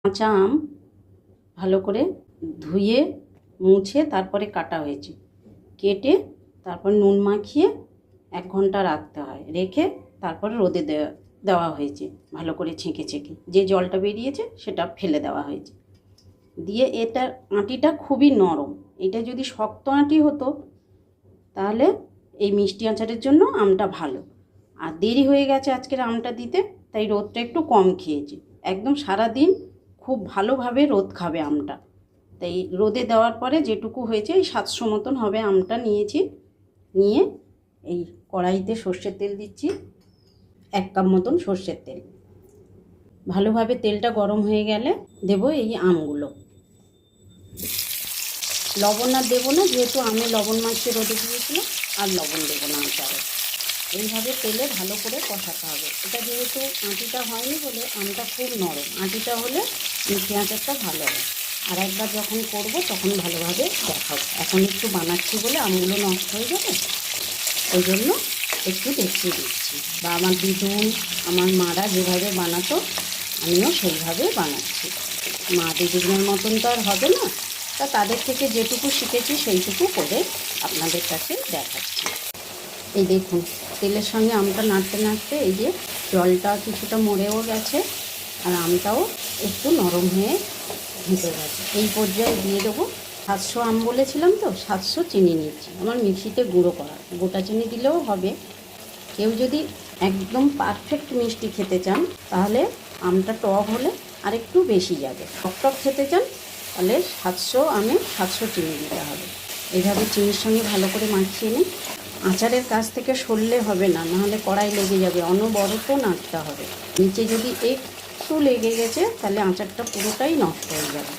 কাঁচা আম ভালো করে ধুয়ে মুছে তারপরে কাটা হয়েছে। কেটে তারপর নুন মাখিয়ে 1 ঘন্টা রাখতে হয়, রেখে তারপরে রোদে দেওয়া হয়েছে ভালো করে ছেঁকে ছেঁকে। যে জলটা বেরিয়েছে সেটা ফেলে দেওয়া হয়েছে। দিয়ে এটার আঁটিটা খুবই নরম। এটা যদি শক্ত আঁটি হতো তাহলে এই মিষ্টি আচারের জন্য আমটা ভালো। আর দেরি হয়ে গেছে আজকের আমটা দিতে, তাই রোদটা একটু কম খেয়েছি। একদম সারা দিন খুব ভালোভাবে রোদ খাবে আমটা। তাই রোদে দেওয়ার পরে যেটুকু হয়েছে এই 700 মতন হবে আমটা নিয়েছি। নিয়ে এই কড়াইতে সর্ষের তেল দিচ্ছি, 1 কাপ মতন সর্ষের তেল। ভালোভাবে তেলটা গরম হয়ে গেলে দেব এই আমগুলো। লবণ আর দেবো না, যেহেতু আমি লবণ মাখিয়ে রোদে দিয়েছিলাম, আর লবণ দেবো না আচারে। এইভাবে তেলে ভালো করে কষাতে হবে। এটা যেহেতু আঁটিটা হয়নি বলে আমটা খুব নরম, আঁটিটা হলে মিষ্টি আচারটা ভালো হয়। আর একবার যখন করব তখন ভালোভাবে দেখাবো। এখন একটু বানাচ্ছি বলে আমগুলো নষ্ট হয়ে যাবে, ওই জন্য একটু দেখিয়ে দিচ্ছি। বা আমার দিদুন, আমার মারা যেভাবে বানাতো আমিও সেইভাবে বানাচ্ছি। মা দিদুনের মতন তো আর হবে না, তা তাদের থেকে যেটুকু শিখেছি সেইটুকু করে আপনাদের কাছে দেখাচ্ছি। এই দেখুন, তেলের সঙ্গে আমটা নাড়তে নাড়তে এই যে জলটা কিছুটা মরেও গেছে, আর আমটাও একটু নরম হয়ে ঢেকে গেছে। এই পর্যায়ে দিয়ে দেবো 700 আম বলেছিলাম তো, 700 চিনি নিচ্ছি। আমার মিক্সিতে গুঁড়ো করা, গোটা চিনি দিলেও হবে। কেউ যদি একদম পারফেক্ট মিষ্টি খেতে চান তাহলে আমটা টক হলে আর একটু বেশি যাবে। টক খেতে চান তাহলে 700 আমে 700 চিনি দিতে হবে। এইভাবে চিনির সঙ্গে ভালো করে মাখিয়ে নিই। আচারের কাছ থেকে সরলে হবে না, নাহলে কড়াই লেগে যাবে। অনবরত নাড়তে হবে। নিচে যদি একটু লেগে গেছে তাহলে আচারটা পুরোটাই নষ্ট হয়ে যাবে।